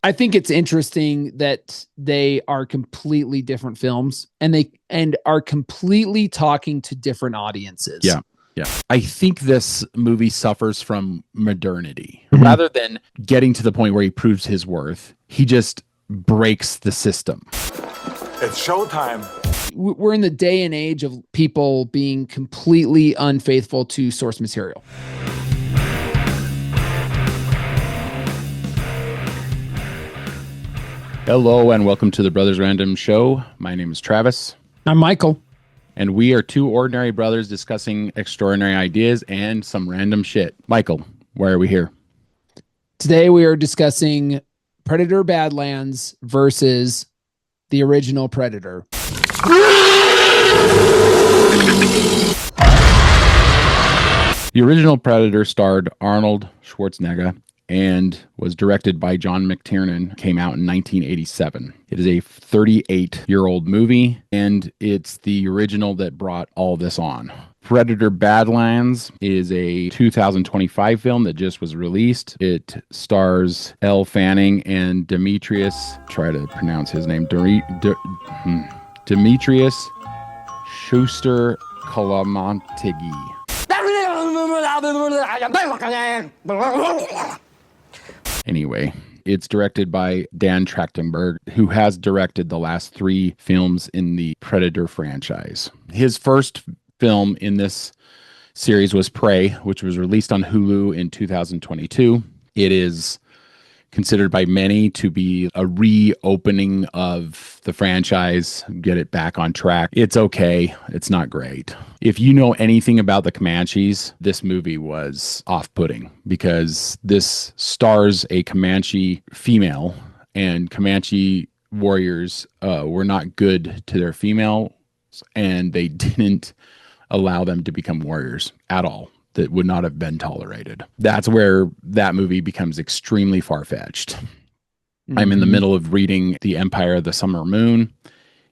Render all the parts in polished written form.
I think it's interesting that they are completely different films and are completely talking to different audiences. Yeah. Yeah. I think this movie suffers from modernity. Rather than getting to the point where he proves his worth, he just breaks the system. It's showtime. We're in the day and age of people being completely unfaithful to source material. Hello and welcome to the Brothers Random Show. My name is Travis. I'm Michael. And we are two ordinary brothers discussing extraordinary ideas and some random shit. Michael, why are we here? Today we are discussing Predator Badlands versus the original Predator. The original Predator starred Arnold Schwarzenegger and was directed by John McTiernan, came out in 1987. It is a 38-year-old movie, and it's the original that brought all this on. Predator Badlands is a 2025 film that just was released. It stars Elle Fanning and Demetrius, try to pronounce his name, Demetrius Schuster Kalamantigui. Anyway, it's directed by Dan Trachtenberg, who has directed the last three films in the Predator franchise. His first film in this series was Prey, which was released on Hulu in 2022. It is considered by many to be a reopening of the franchise, get it back on track. It's okay. It's not great. If you know anything about the Comanches, this movie was off-putting because this stars a Comanche female, and Comanche warriors were not good to their females, and they didn't allow them to become warriors at all. That would not have been tolerated. That's where that movie becomes extremely far-fetched. Mm-hmm. I'm in the middle of reading The Empire of the Summer Moon,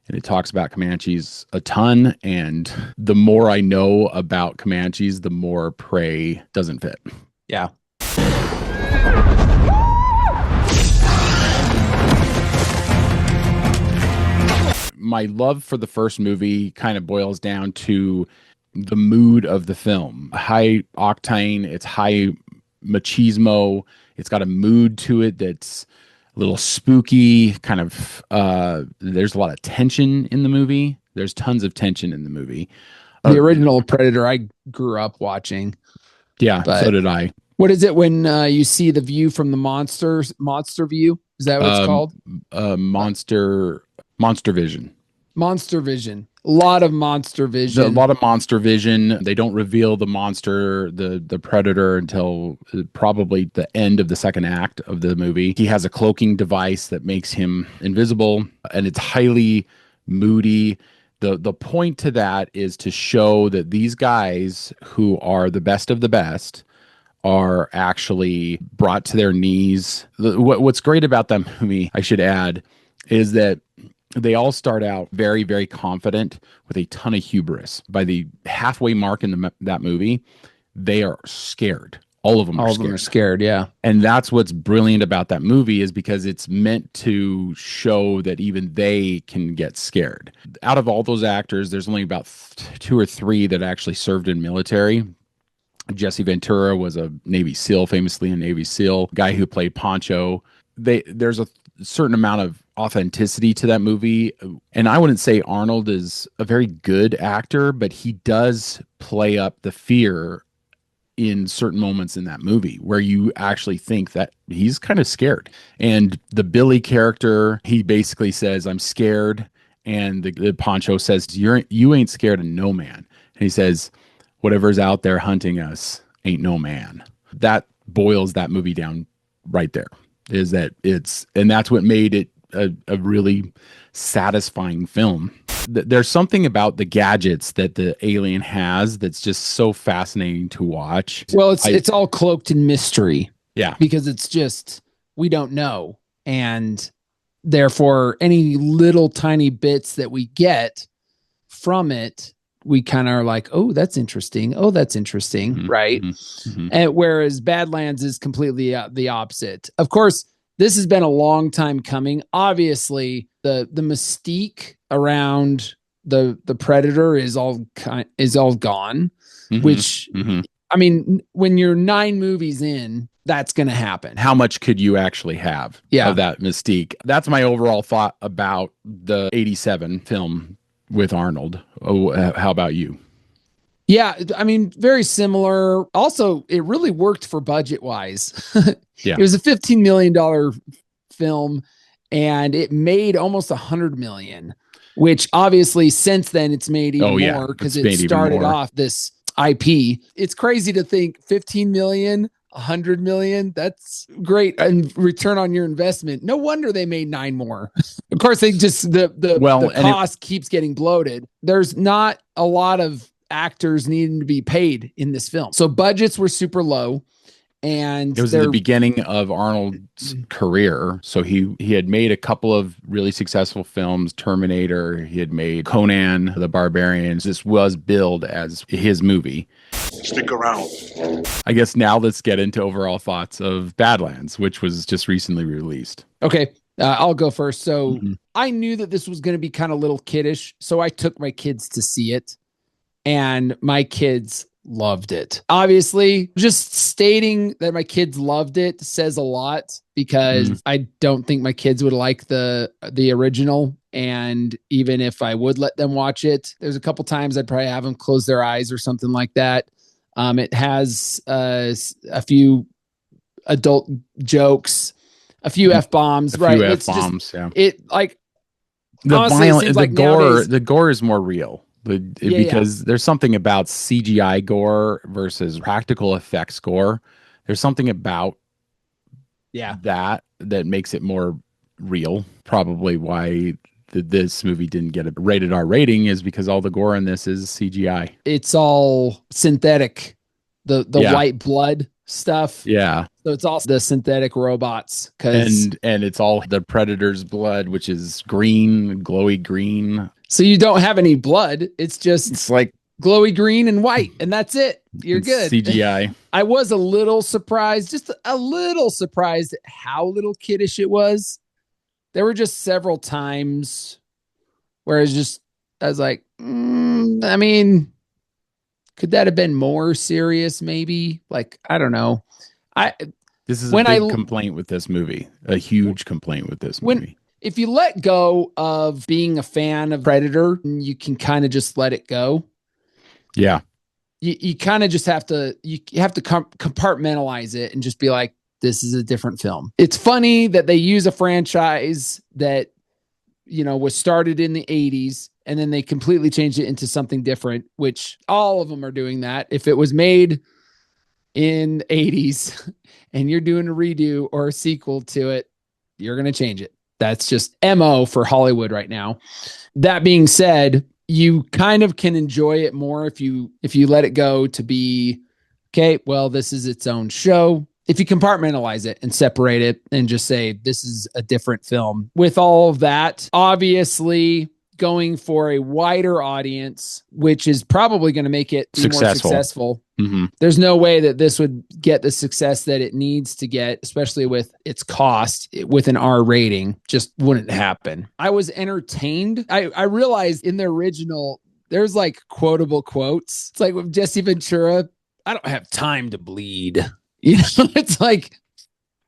and it talks about Comanches a ton, and the more I know about Comanches, the more Prey doesn't fit. Yeah. My love for the first movie kind of boils down to the mood of the film. High octane, it's high machismo, it's got a mood to it that's a little spooky, kind of there's a lot of tension in the movie. There's tons of tension in the movie. The original Predator I grew up watching. Yeah, so did I. What is it when you see the view from the monster view? Is that what it's called? Monster Vision. Monster Vision. A lot of monster vision. A lot of monster vision. They don't reveal the monster, the Predator, until probably the end of the second act of the movie. He has a cloaking device that makes him invisible, and it's highly moody. The point to that is to show that these guys, who are the best of the best, are actually brought to their knees. What's great about that movie, I should add, is that they all start out very, very confident with a ton of hubris. By the halfway mark in that movie, they are scared. All of them are scared, yeah. And that's what's brilliant about that movie, is because it's meant to show that even they can get scared. Out of all those actors, there's only about two or three that actually served in military. Jesse Ventura was a Navy SEAL, famously a Navy SEAL. Guy who played Poncho. There's a certain amount of authenticity to that movie, and I wouldn't say Arnold is a very good actor, but he does play up the fear in certain moments in that movie where you actually think that he's kind of scared. And the Billy character, he basically says, "I'm scared," and the Poncho says, "You ain't scared of no man." And he says, "Whatever's out there hunting us ain't no man." That boils that movie down right there. Is that and that's what made it a really satisfying film. There's something about the gadgets that the alien has that's just so fascinating to watch. Well, it's all cloaked in mystery. Yeah. Because it's just, we don't know. And therefore, any little tiny bits that we get from it, we kind of are like, oh, that's interesting. Oh, that's interesting. Mm-hmm. Right. Mm-hmm. And whereas Badlands is completely the opposite. Of course, this has been a long time coming. Obviously, the mystique around the Predator is all gone, which I mean, when you're 9 movies in, that's going to happen. How much could you actually have of that mystique? That's my overall thought about the 87 film with Arnold. How about you? Yeah, I mean, very similar. Also, it really worked for budget wise. Yeah. It was a $15 million film and it made almost $100 million, which obviously since then it's made even more because it started off this IP. It's crazy to think 15 million, 100 million. That's great. And return on your investment. No wonder they made 9 more. Of course, they just, the cost keeps getting bloated. There's not a lot of actors needing to be paid in this film. So budgets were super low. And it was the beginning of Arnold's career. So he had made a couple of really successful films, Terminator. He had made Conan the Barbarians. This was billed as his movie. Stick around. I guess now let's get into overall thoughts of Badlands, which was just recently released. Okay. I'll go first. So I knew that this was going to be kind of little kiddish. So I took my kids to see it and my kids loved it. Obviously, just stating that my kids loved it says a lot because I don't think my kids would like the original. And even if I would let them watch it, there's a couple times I'd probably have them close their eyes or something like that. It has a few adult jokes, a few F-bombs, right? F-bombs, yeah. It like the violence, the gore, nowadays, the gore is more real. Because there's something about CGI gore versus practical effects gore. There's something about that makes it more real. Probably why this movie didn't get a rated R rating is because all the gore in this is CGI. It's all synthetic. The white blood stuff. Yeah. So it's all the synthetic robots. And it's all the Predator's blood, which is green, glowy green. So you don't have any blood. It's like glowy green and white, and that's it. You're good. CGI. I was a little surprised, just a little surprised at how little kiddish it was. There were just several times where I was like, I mean, could that have been more serious? Maybe. Like, I don't know. This is a big complaint with this movie. A huge complaint with this movie. If you let go of being a fan of Predator, you can kind of just let it go. Yeah. You kind of just have to, compartmentalize it and just be like, this is a different film. It's funny that they use a franchise that, was started in the 80s and then they completely changed it into something different, which all of them are doing that. If it was made in the 80s and you're doing a redo or a sequel to it, you're going to change it. That's just MO for Hollywood right now. That being said, you kind of can enjoy it more if you let it go to be, okay, well, this is its own show. If you compartmentalize it and separate it and just say, this is a different film. With all of that, obviously going for a wider audience, which is probably going to make it more successful. There's no way that this would get the success that it needs to get, especially with its cost with an R rating. Just wouldn't happen. I was entertained. I realized in the original, there's like quotable quotes. It's like with Jesse Ventura, I don't have time to bleed. It's like,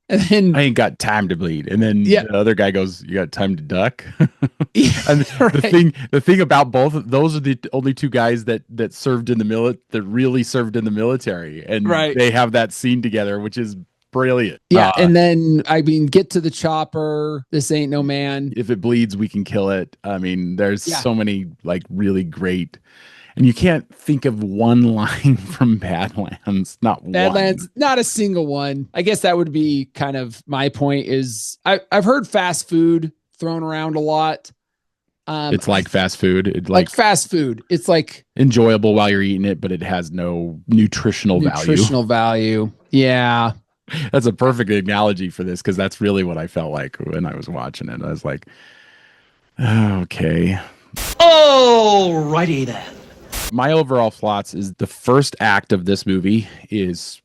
and then I ain't got time to bleed. And then the other guy goes, you got time to duck. And the thing about both, those are the only two guys that served in the that really served in the military. And they have that scene together, which is brilliant. Yeah. And then, get to the chopper. This ain't no man. If it bleeds, we can kill it. I mean, there's so many like really great. And you can't think of one line from Badlands. Badlands, not a single one. I guess that would be kind of my point is I've heard fast food thrown around a lot. It's like fast food. Like fast food. It's like enjoyable while you're eating it, but it has no nutritional value. Yeah. That's a perfect analogy for this because that's really what I felt like when I was watching it. I was like, okay. Alrighty then. My overall thoughts is the first act of this movie is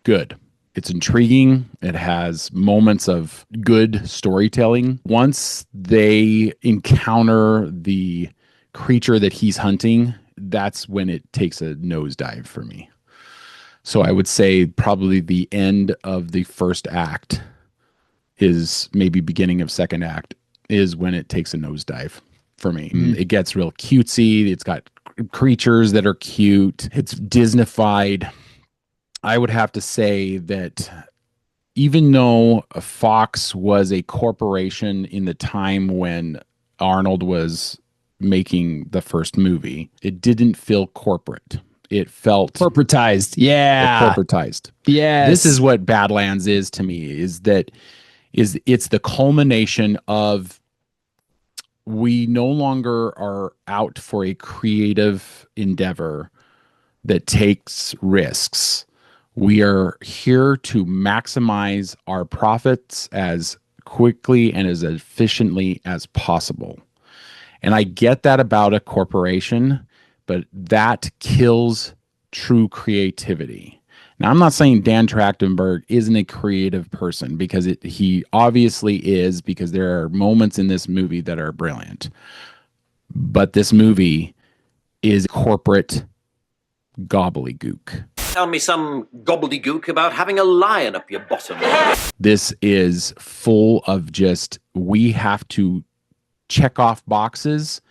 good. It's intriguing. It has moments of good storytelling. Once they encounter the creature that he's hunting, that's when it takes a nosedive for me. So I would say probably the end of the first act is maybe beginning of second act is when it takes a nosedive for me. It gets real cutesy. It's got creatures that are cute. It's Disneyfied. I would have to say that even though Fox was a corporation in the time when Arnold was making the first movie, it didn't feel corporate. It felt Corporatized. Yeah. corporatized. Yes. This is what Badlands is to me, is that it's the culmination of, we no longer are out for a creative endeavor that takes risks. We are here to maximize our profits as quickly and as efficiently as possible. And I get that about a corporation, but that kills true creativity. Now, I'm not saying Dan Trachtenberg isn't a creative person, because he obviously is, because there are moments in this movie that are brilliant. But this movie is corporate gobbledygook. Tell me some gobbledygook about having a lion up your bottom. This is full of just, we have to check off boxes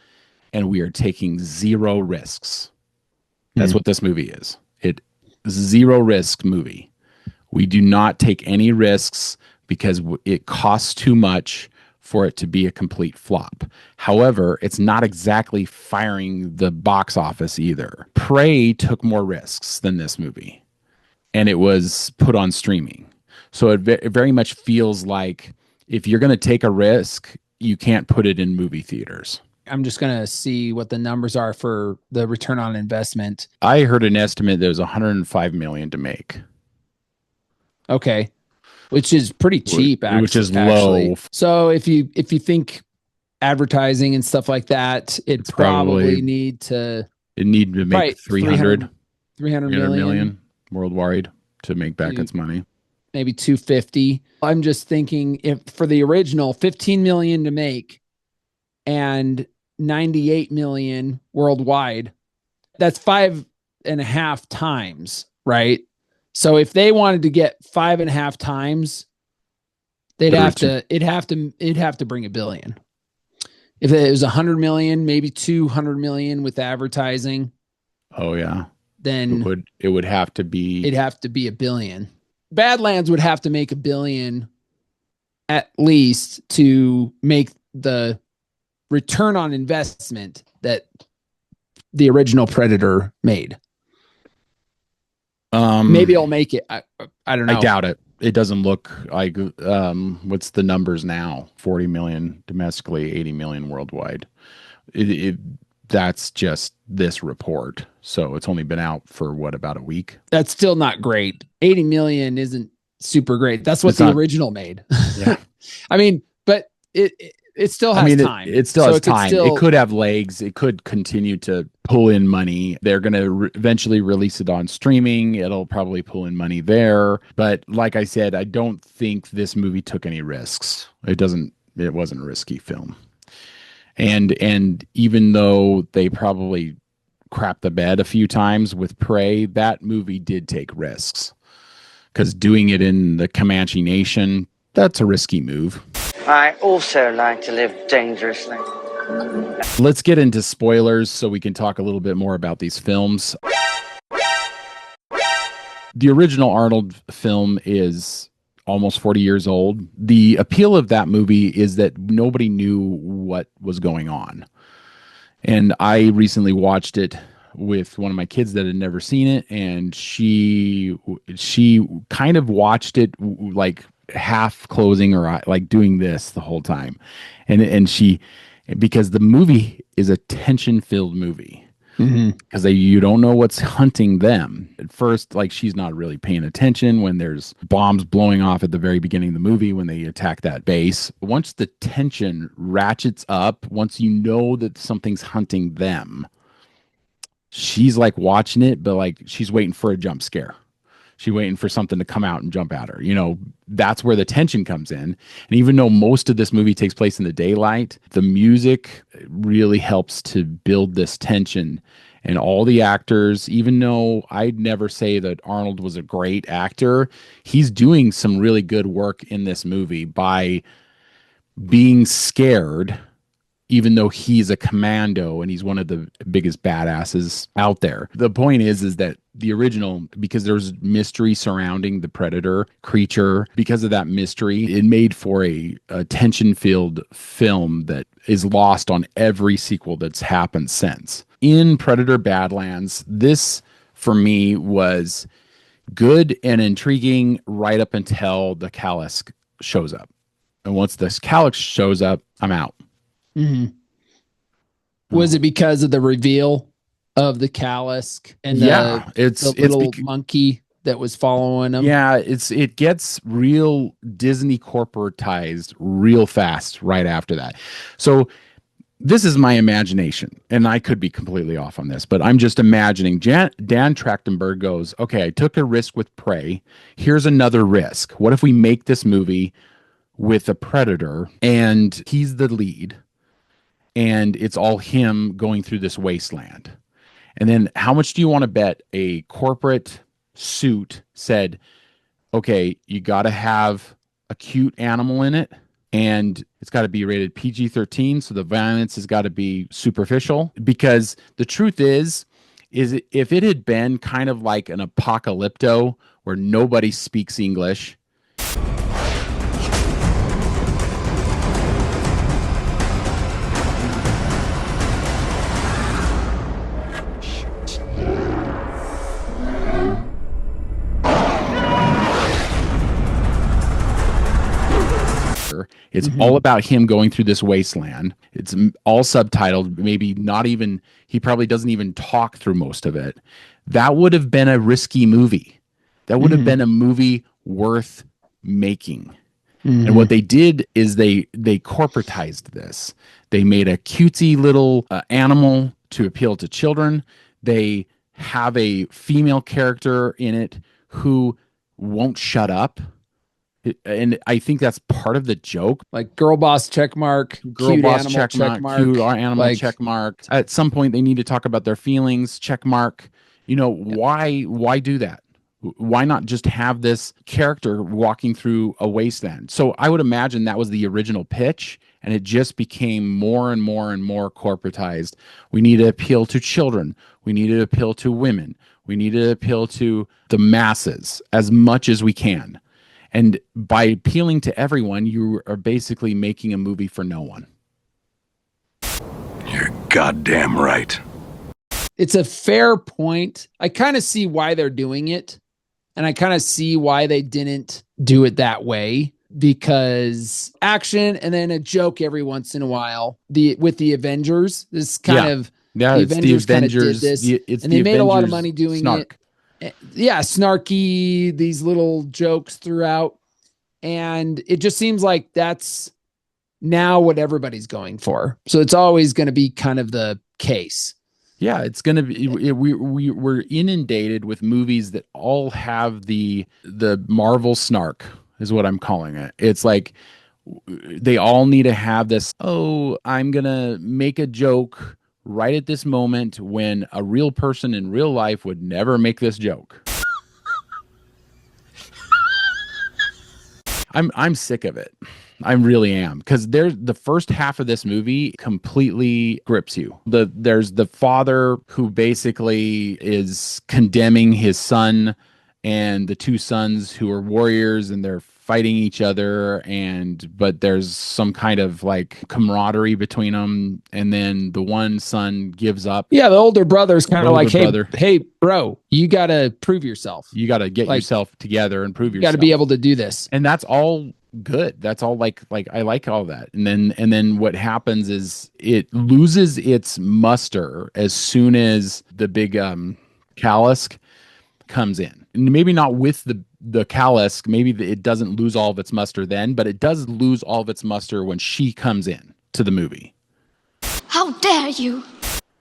and we are taking zero risks. That's what this movie is. Zero risk movie. We do not take any risks because it costs too much for it to be a complete flop. However, it's not exactly firing the box office either. Prey took more risks than this movie, and it was put on streaming. So it very much feels like, if you're going to take a risk, you can't put it in movie theaters. I'm just going to see what the numbers are for the return on investment. I heard an estimate that was $105 million to make. Okay. Which is pretty cheap, actually. Which is low. So if you think advertising and stuff like that, it's probably need to make 300 million worldwide to make back its money. Maybe 250. I'm just thinking, if for the original 15 million to make and 98 million worldwide, that's 5.5 times, right? So if they wanted to get 5.5 times, it'd have to bring $1 billion. If it was 100 million, maybe 200 million with advertising. Oh yeah. Then it would have to be, it'd have to be $1 billion. Badlands would have to make $1 billion at least to make the return on investment that the original Predator made. Maybe I'll make it. I don't know. I doubt it. It doesn't look like, what's the numbers now? 40 million domestically, 80 million worldwide. That's just this report. So it's only been out for about a week. That's still not great. 80 million isn't super great. That's what the original made. Yeah. I mean, but it still has time. It still has time. It could have legs. It could continue to pull in money. They're going to eventually release it on streaming. It'll probably pull in money there. But like I said, I don't think this movie took any risks. It wasn't a risky film. And even though they probably crapped the bed a few times with Prey, that movie did take risks. Because doing it in the Comanche Nation, that's a risky move. I also like to live dangerously. Let's get into spoilers so we can talk a little bit more about these films. The original Arnold film is almost 40 years old. The appeal of that movie is that nobody knew what was going on. And I recently watched it with one of my kids that had never seen it, and she kind of watched it like half closing her eye, like doing this the whole time. And she, because the movie is a tension-filled movie. Because you don't know what's hunting them. At first, like, she's not really paying attention when there's bombs blowing off at the very beginning of the movie when they attack that base. Once the tension ratchets up, once you know that something's hunting them, she's like watching it, but like she's waiting for a jump scare. She waiting for something to come out and jump at her. That's where the tension comes in. And even though most of this movie takes place in the daylight, the music really helps to build this tension. And all the actors, even though I'd never say that Arnold was a great actor, he's doing some really good work in this movie by being scared, even though he's a commando and he's one of the biggest badasses out there. The point is that the original, because there's mystery surrounding the predator creature, because of that mystery, it made for a tension-filled film that is lost on every sequel that's happened since. In Predator Badlands, this, for me, was good and intriguing right up until the Callus shows up. And once this Callus shows up, I'm out. Mm-hmm. Was it because of the reveal of the Callus and the little monkey that was following him? Yeah, it gets real Disney corporatized real fast right after that. So this is my imagination, and I could be completely off on this, but I'm just imagining Dan Trachtenberg goes, okay, I took a risk with Prey. Here's another risk. What if we make this movie with a predator and he's the lead? And it's all him going through this wasteland. And then how much do you want to bet a corporate suit said, okay, you got to have a cute animal in it, and it's got to be rated PG-13, so the violence has got to be superficial. Because the truth is if it had been kind of like an Apocalypto where nobody speaks English, it's all about him going through this wasteland. It's all subtitled, maybe not even, he probably doesn't even talk through most of it. That would have been a risky movie. That would have been a movie worth making. And what they did is they corporatized this. They made a cutesy little animal to appeal to children. They have a female character in it who won't shut up. And I think that's part of the joke. Like girl boss check mark, girl cute boss animal check mark, cute animal check mark. At some point, they need to talk about their feelings. Check mark. Why do that? Why not just have this character walking through a wasteland? So I would imagine that was the original pitch, and it just became more and more and more corporatized. We need to appeal to children. We need to appeal to women. We need to appeal to the masses as much as we can. And by appealing to everyone, you are basically making a movie for no one. You're goddamn right. It's a fair point. I kind of see why they're doing it. And I kind of see why they didn't do it that way, because action and then a joke every once in a while. With the Avengers, this kind of the Avengers kind of did this, and they made a lot of money doing it. Yeah, snarky, these little jokes throughout. And it just seems like that's now what everybody's going for. So it's always going to be kind of the case. Yeah, it's going to be, we're inundated with movies that all have the Marvel snark is what I'm calling it. It's like they all need to have this, I'm going to make a joke right at this moment when a real person in real life would never make this joke. I'm sick of it. I really am, because the first half of this movie completely grips you. There's the father who basically is condemning his son and the two sons who are warriors, and they're fighting each other, but there's some kind of like camaraderie between them, and then the one son gives up. Yeah, the older brother's kind of like, hey, bro, you got to prove yourself. You got to get yourself together and prove yourself. You got to be able to do this. And that's all good. That's all like I like all that. And then what happens is it loses its muster as soon as the big Callus comes in. And maybe not with the Callus, maybe it doesn't lose all of its muster then, but it does lose all of its muster when she comes in to the movie. How dare you?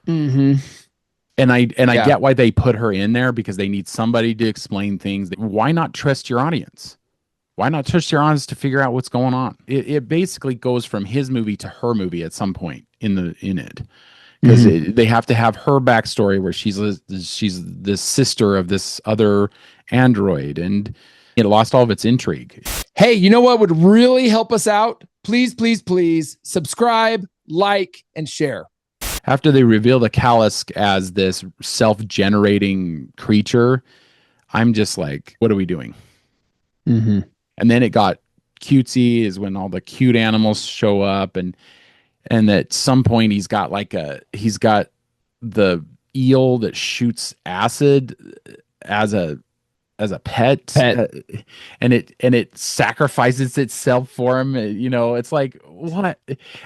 Mm-hmm. And I Yeah. get why they put her in there, because they need somebody to explain things. Why not trust your audience? Why not trust your audience to figure out what's going on? It basically goes from his movie to her movie at some point in it, because they have to have her backstory where she's the sister of this other android, and it lost all of its intrigue. Hey, you know what would really help us out? Please, please, please subscribe, like, and share. After they reveal the Callisk as this self-generating creature, I'm just like, what are we doing? Mm-hmm. And then it got cutesy, is when all the cute animals show up, and at some point he's got the eel that shoots acid as a pet. And it sacrifices itself for him. It's like, what?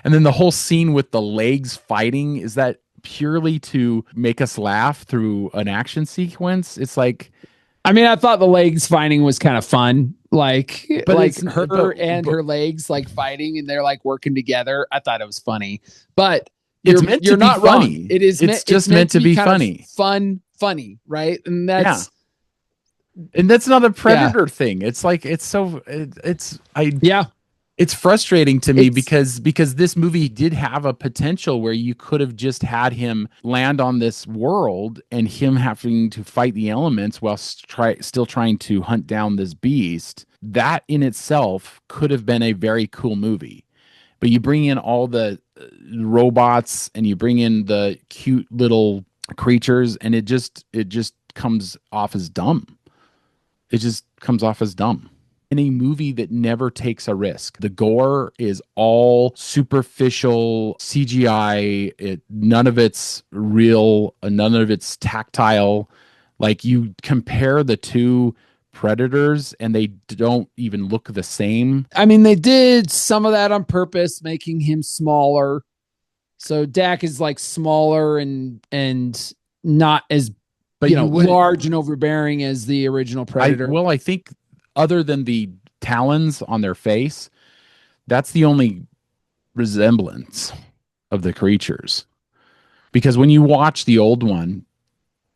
And then the whole scene with the legs fighting, is that purely to make us laugh through an action sequence? It's like, I mean, I thought the legs fighting was kind of fun. Like her and her legs like fighting, and they're like working together. I thought it was funny, but you're not funny. Wrong. It is. It's just meant to be funny. Funny, right? And that's and that's not a Predator thing. It's like it's frustrating to me, because this movie did have a potential where you could have just had him land on this world and him having to fight the elements while still trying to hunt down this beast. That in itself could have been a very cool movie. But you bring in all the robots and you bring in the cute little creatures, and it just comes off as dumb. It just comes off as dumb. In a movie that never takes a risk. The gore is all superficial CGI. None of it's real. None of it's tactile. Like, you compare the two Predators and they don't even look the same. I mean, they did some of that on purpose, making him smaller. So Dak is like smaller and not as large and overbearing as the original Predator. I think, other than the talons on their face, that's the only resemblance of the creatures. Because when you watch the old one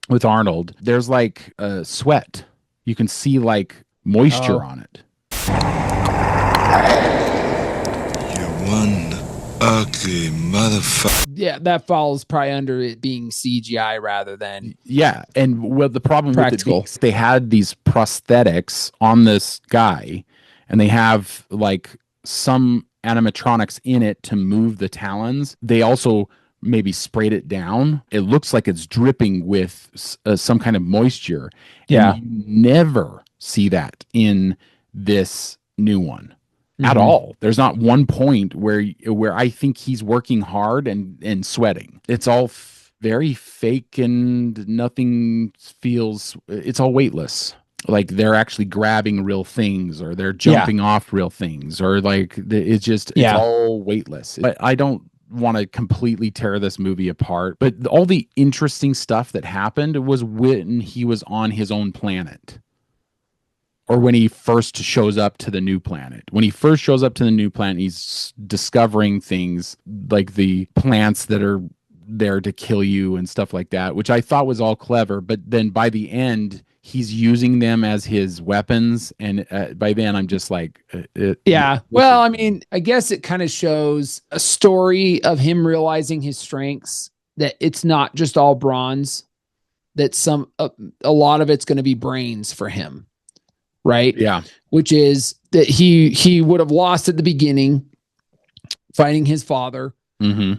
with Arnold, there's like sweat. You can see like moisture on it. You one ugly motherfucker. Yeah, that falls probably under it being CGI rather than and the problem practical. with they had these prosthetics on this guy, and they have like some animatronics in it to move the talons. They also maybe sprayed it down. It looks like it's dripping with some kind of moisture. Yeah, and you never see that in this new one. At all. There's not one point where I think he's working hard and sweating. It's all very fake, and nothing feels. It's all weightless. Like they're actually grabbing real things, or they're jumping off real things, or like it's all weightless. But I don't want to completely tear this movie apart. But all the interesting stuff that happened was when he was on his own planet. Or when he first shows up to the new planet. When he first shows up to the new planet, he's discovering things like the plants that are there to kill you and stuff like that, which I thought was all clever. But then by the end, he's using them as his weapons. And by then, I'm just like... Well, I mean, I guess it kind of shows a story of him realizing his strengths, that it's not just all bronze, that a lot of it's going to be brains for him. Right. Yeah. Which is that he would have lost at the beginning fighting his father. Mm-hmm.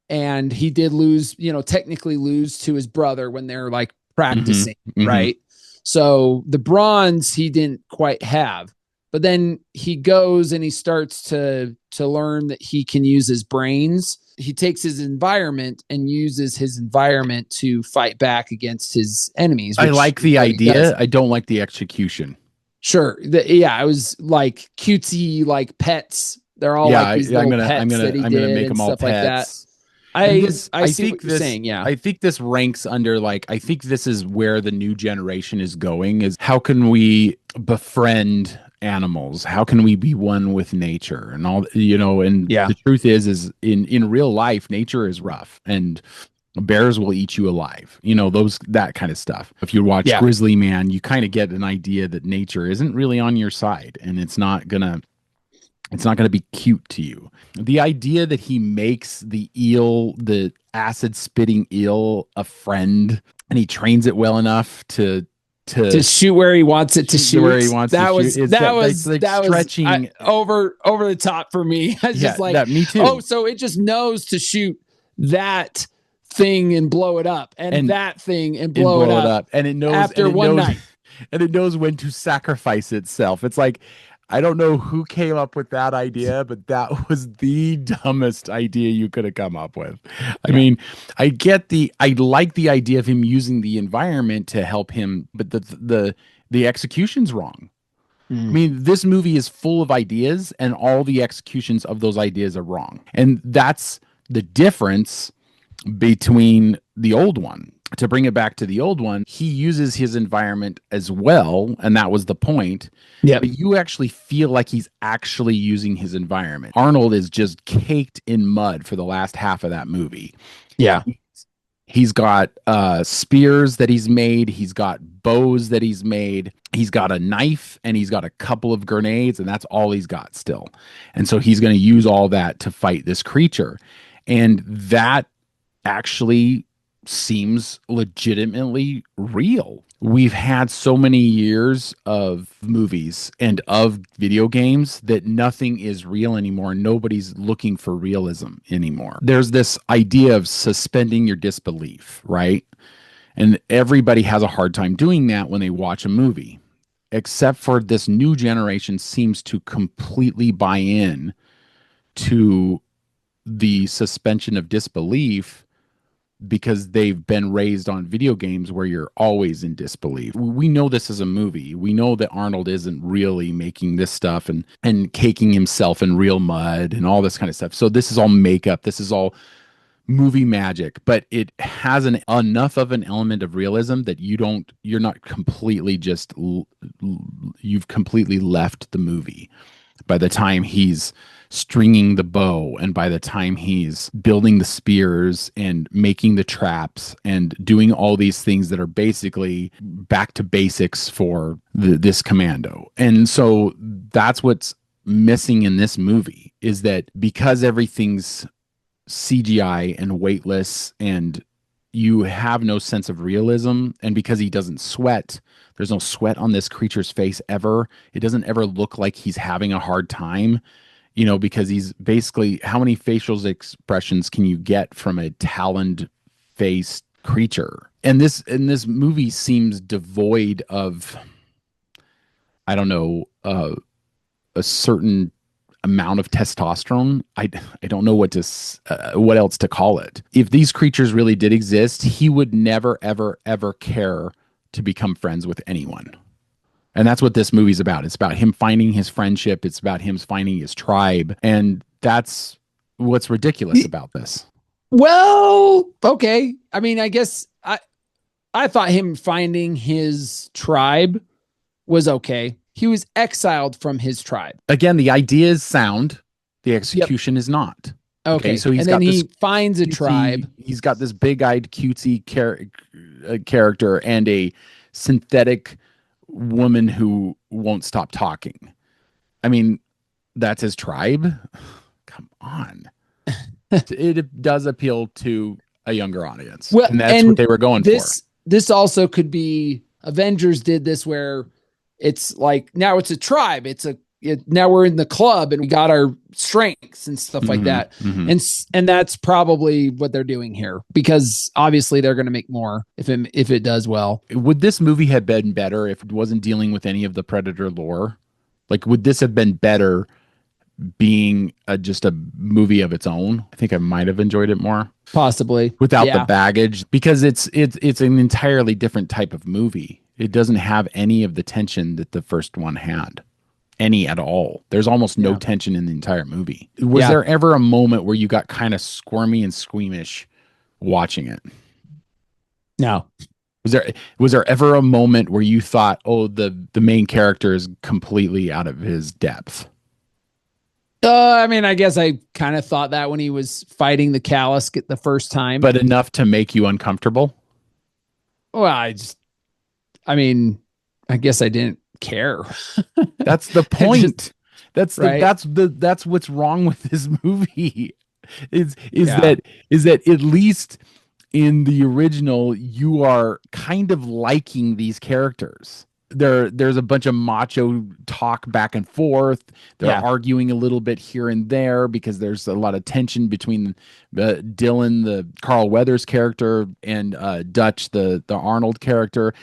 And he did lose, technically lose to his brother when they're like practicing. Mm-hmm. Right. So the bronze he didn't quite have, but then he goes and he starts to learn that he can use his brains. He takes his environment and uses his environment to fight back against his enemies. I like the idea. I don't like the execution. Sure. It was like cutesy, like pets. They're all like these little pets I'm gonna make them all pets. Like that. I see what you're saying. Yeah. I think this ranks under I think this is where the new generation is going, is how can we befriend animals? How can we be one with nature and all, and the truth is in real life, nature is rough, and Bears will eat you alive. That kind of stuff. If you watch Yeah. Grizzly Man, you kind of get an idea that nature isn't really on your side, and it's not gonna be cute to you. The idea that he makes the acid spitting eel, a friend, and he trains it well enough to shoot where he wants it to shoot. Where he wants that to was shoot. that was like that stretching was over the top for me. I was just like, that, me too. Oh, so it just knows to shoot that thing and blow it up, and that thing and blow it up, and it knows after one night, and it knows when to sacrifice itself. It's like, I don't know who came up with that idea, but that was the dumbest idea you could have come up with. I mean, I like the idea of him using the environment to help him, but the execution's wrong. I mean, this movie is full of ideas, and all the executions of those ideas are wrong. And that's the difference between the old one. To bring it back to the old one, he uses his environment as well, and that was the point. Yeah. But you actually feel like he's actually using his environment. Arnold is just caked in mud for the last half of that movie. Yeah. He's got spears that he's made. He's got bows that he's made. He's got a knife, and he's got a couple of grenades, and that's all he's got still. And so he's going to use all that to fight this creature. And that actually seems legitimately real. We've had so many years of movies and of video games that nothing is real anymore. Nobody's looking for realism anymore. There's this idea of suspending your disbelief, right? And everybody has a hard time doing that when they watch a movie, except for this new generation seems to completely buy in to the suspension of disbelief because they've been raised on video games where you're always in disbelief. We know this is a movie. We know that Arnold isn't really making this stuff and caking himself in real mud and all this kind of stuff. So this is all makeup. This is all movie magic, but it has enough of an element of realism that you're not completely you've completely left the movie by the time he's stringing the bow, and by the time he's building the spears and making the traps and doing all these things that are basically back to basics for this commando. And so that's what's missing in this movie, is that because everything's CGI and weightless and you have no sense of realism, and because he doesn't sweat, there's no sweat on this creature's face ever. It doesn't ever look like he's having a hard time. Because he's basically, how many facial expressions can you get from a taloned faced creature? And this movie seems devoid of, I don't know, a certain amount of testosterone. I don't know what else to call it. If these creatures really did exist, he would never, ever, ever care to become friends with anyone. And that's what this movie's about. It's about him finding his friendship. It's about him finding his tribe. And that's what's ridiculous about this. Well, okay. I mean, I guess I thought him finding his tribe was okay. He was exiled from his tribe. Again, the idea is sound. The execution is not. Okay. So he finds a tribe. He's got this big-eyed, cutesy character and a synthetic woman who won't stop talking. I mean, that's his tribe. Come on. It does appeal to a younger audience. Well, and that's what they were going for. This also could be, Avengers did this where it's like, now it's a tribe. Now we're in the club and we got our strengths and stuff like that. Mm-hmm. And that's probably what they're doing here, because obviously they're going to make more if it does well. Would this movie have been better if it wasn't dealing with any of the Predator lore? Like, would this have been better being just a movie of its own? I think I might have enjoyed it more. Possibly. Without the baggage, because it's an entirely different type of movie. It doesn't have any of the tension that the first one had. Any at all. There's almost no tension in the entire movie. Was there ever a moment where you got kind of squirmy and squeamish watching it? No. Was there ever a moment where you thought, oh, the main character is completely out of his depth? I mean, I guess I kind of thought that when he was fighting the callus the first time. But enough to make you uncomfortable? Well, I mean, I guess I didn't care. That's the point. Right. That's what's wrong with this movie. Is Yeah. that at least in the original you are kind of liking these characters. There's a bunch of macho talk back and forth. They're Yeah. arguing a little bit here and there because there's a lot of tension between Dylan, the Carl Weathers character, and Dutch, the Arnold character.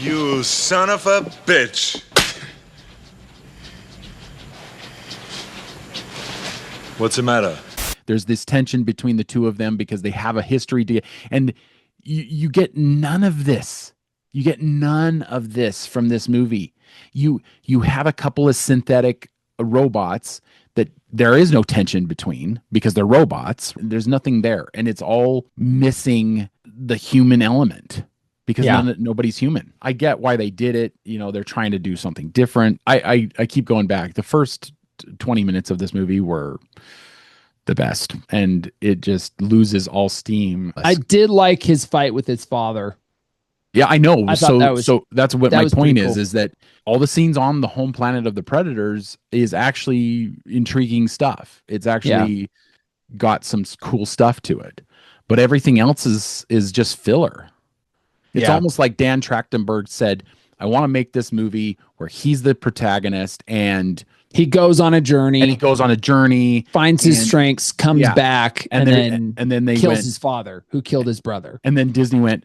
You son of a bitch. What's the matter? There's this tension between the two of them because they have a history to, and you get none of this. You get none of this from this movie. You have a couple of synthetic robots that there is no tension between because they're robots. There's nothing there, and it's all missing the human element because nobody's human. I get why they did it. You know, they're trying to do something different. I keep going back. The first 20 minutes of this movie were the best, and it just loses all steam. I did like his fight with his father. Yeah, I know. So that's what my was point cool. is that all the scenes on the home planet of the Predators is actually intriguing stuff. It's actually got some cool stuff to it, but everything else is just filler. It's almost like Dan Trachtenberg said, I want to make this movie where he's the protagonist and he goes on a journey. Finds his strengths, comes back, and then they kills his father, who killed his brother. And then Disney went,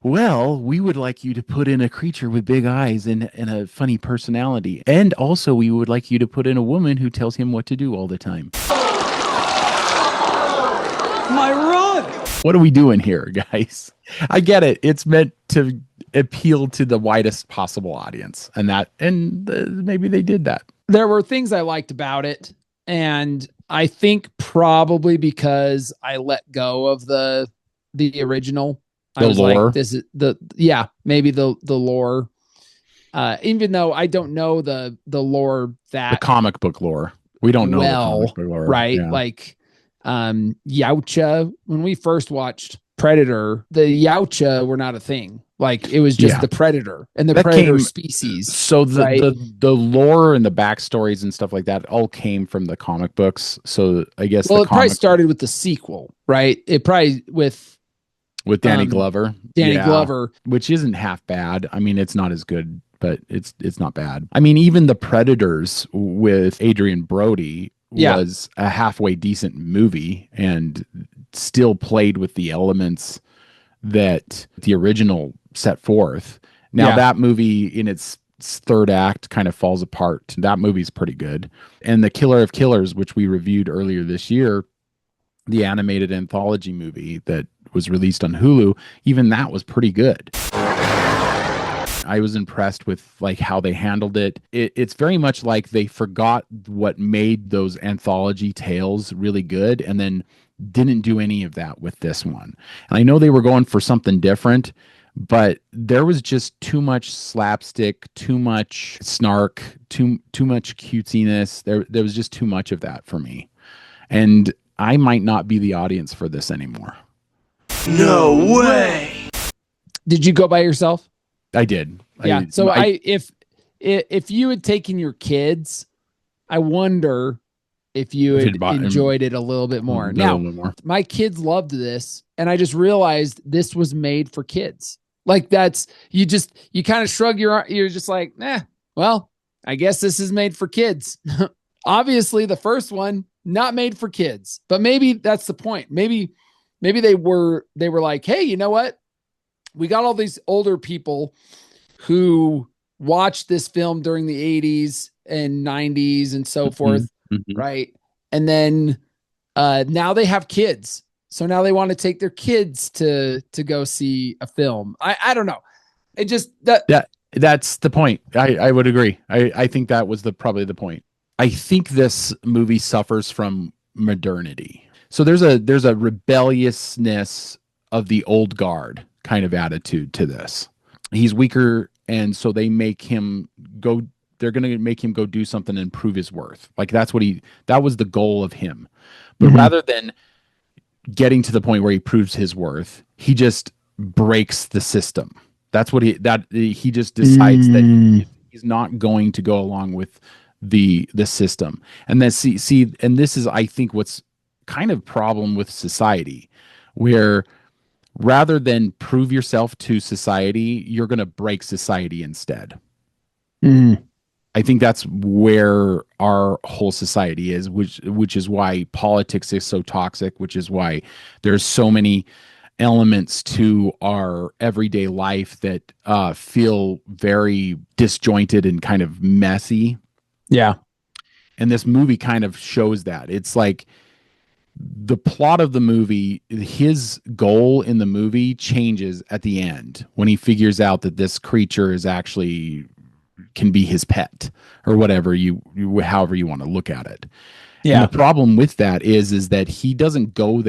well, we would like you to put in a creature with big eyes and a funny personality. And also we would like you to put in a woman who tells him what to do all the time. My run! What are we doing here, guys? I get it. It's meant to appeal to the widest possible audience. Maybe they did that. There were things I liked about it. And I think probably because I let go of the original. I was lore. Like, this is maybe the lore. Even though I don't know the lore the comic book lore. We don't know the comic book lore. Right? Yeah. Like Yautja, when we first watched Predator, the Yautja were not a thing. Like it was just the Predator and the Predator species. So the lore and the backstories and stuff like that all came from the comic books. So I guess it probably started with the sequel, right? It probably with Danny Glover. Glover, which isn't half bad. I mean, it's not as good, but it's not bad. I mean, even the Predators with Adrian Brody was a halfway decent movie and still played with the elements that the original set forth. Now that movie in its third act kind of falls apart. That movie's pretty good. And The Killer of Killers, which we reviewed earlier this year, the animated anthology movie that was released on Hulu, even that was pretty good. I was impressed with like how they handled it. It's very much like they forgot what made those anthology tales really good and then didn't do any of that with this one. And I know they were going for something different, but there was just too much slapstick, too much snark, too much cutesiness. There was just too much of that for me. And I might not be the audience for this anymore. No way. Did you go by yourself? I did. Yeah. If you had taken your kids, I wonder if you had enjoyed it a little bit more. Now, my kids loved this, and I just realized this was made for kids. Like you kind of shrug you're just like, well, I guess this is made for kids. Obviously, the first one, not made for kids, but maybe that's the point. Maybe they were like, hey, you know what? We got all these older people who watched this film during the 80s and 90s and so forth. Mm-hmm. Right. And then now they have kids. So now they want to take their kids to go see a film. I don't know. It just that's the point. I would agree. I think that was probably the point. I think this movie suffers from modernity. So there's a rebelliousness of the old guard kind of attitude to this. He's weaker, and so they make him go they're going to make him go do something and prove his worth. Like that was the goal of him. But rather than getting to the point where he proves his worth, he just breaks the system. That's what he just decides that he's not going to go along with the system. And then see, and this is, I think, what's kind of problem with society, where rather than prove yourself to society, you're going to break society instead. I think that's where our whole society is, which is why politics is so toxic, which is why there's so many elements to our everyday life that feel very disjointed and kind of messy. Yeah. And this movie kind of shows that. It's like the plot of the movie, his goal in the movie changes at the end when he figures out that this creature is actually can be his pet or whatever however you want to look at it. Yeah. And the problem with that is that he doesn't go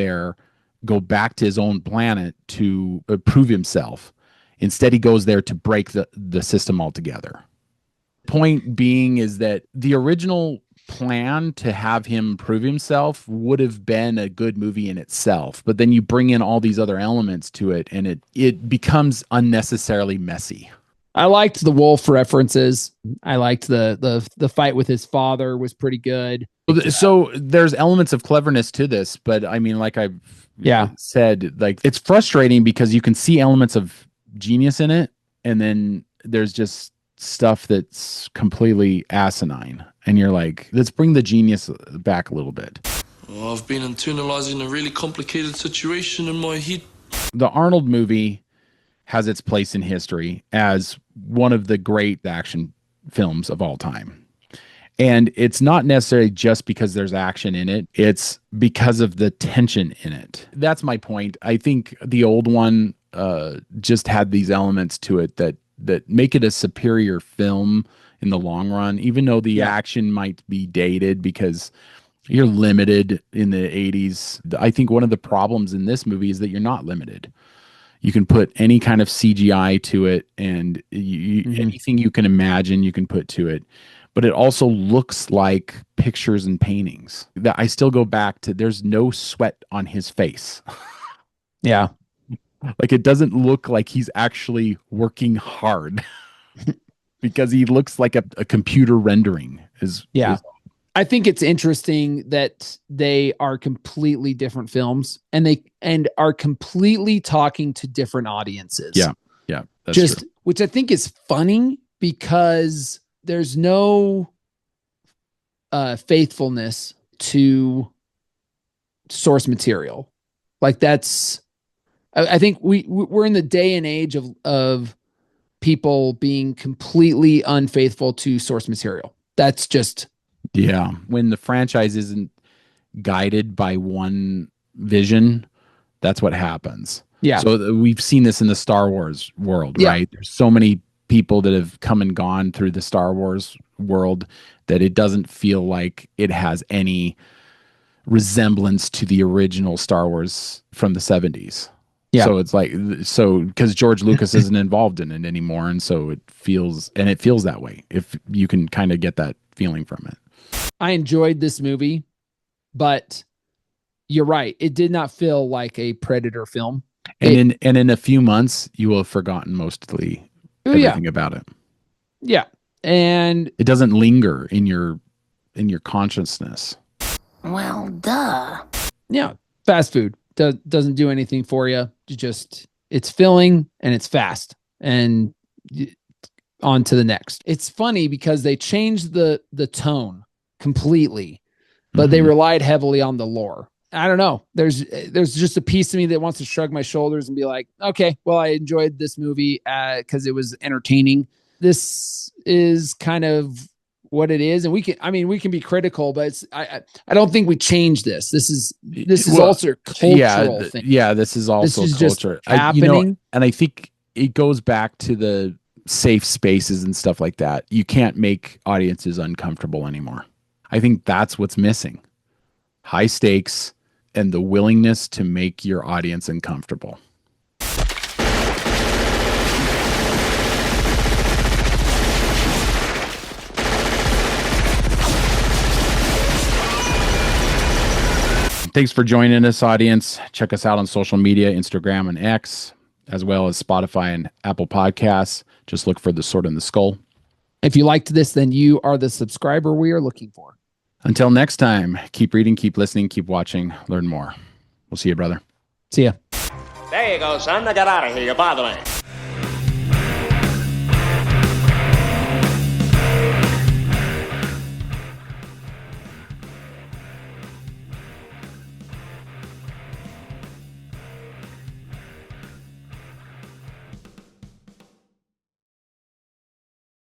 back to his own planet to prove himself. Instead, he goes there to break the system altogether. Point being is that the original plan to have him prove himself would have been a good movie in itself, but then you bring in all these other elements to it and it becomes unnecessarily messy. I liked the wolf references. I liked the fight with his father was pretty good. So there's elements of cleverness to this, but I mean, like I've said, like it's frustrating because you can see elements of genius in it, and then there's just stuff that's completely asinine, and you're like, let's bring the genius back a little bit. Well, I've been internalizing a really complicated situation in my head. The Arnold movie has its place in history as one of the great action films of all time. And it's not necessarily just because there's action in it. It's because of the tension in it. That's my point. I think the old one just had these elements to it that make it a superior film in the long run, even though the action might be dated because you're limited in the 80s. I think one of the problems in this movie is that you're not limited. You can put any kind of CGI to it, and anything you can imagine you can put to it. But it also looks like pictures and paintings. That I still go back to, there's no sweat on his face. Yeah. Like it doesn't look like he's actually working hard because he looks like a computer rendering. I think it's interesting that they are completely different films and are completely talking to different audiences. Yeah. Yeah. That's true. Which I think is funny because there's no faithfulness to source material. Like I think we're in the day and age of people being completely unfaithful to source material. That's just... Yeah. When the franchise isn't guided by one vision, that's what happens. Yeah. So we've seen this in the Star Wars world, right? There's so many people that have come and gone through the Star Wars world that it doesn't feel like it has any resemblance to the original Star Wars from the 70s. Yeah. So it's like, because George Lucas isn't involved in it anymore. And so it feels that way, if you can kind of get that feeling from it. I enjoyed this movie, but you're right. It did not feel like a Predator film. And in a few months, you will have forgotten mostly everything about it. Yeah. And it doesn't linger in your consciousness. Well, duh. Yeah. Fast food doesn't do anything for you. It's filling and it's fast and on to the next. It's funny because they changed the tone completely, but they relied heavily on the lore. I don't know. There's just a piece of me that wants to shrug my shoulders and be like, okay, well, I enjoyed this movie because it was entertaining. This is kind of what it is, and we can be critical, but I don't think we change this. This is also a cultural thing. Yeah, this is also culture happening, and I think it goes back to the safe spaces and stuff like that. You can't make audiences uncomfortable anymore. I think that's what's missing. High stakes and the willingness to make your audience uncomfortable. Thanks for joining us, audience. Check us out on social media, Instagram and X, as well as Spotify and Apple Podcasts. Just look for The Sword in the Skull. If you liked this, then you are the subscriber we are looking for. Until next time, keep reading, keep listening, keep watching, learn more. We'll see you, brother. See ya. There you go, son. Now get out of here. You're bothering.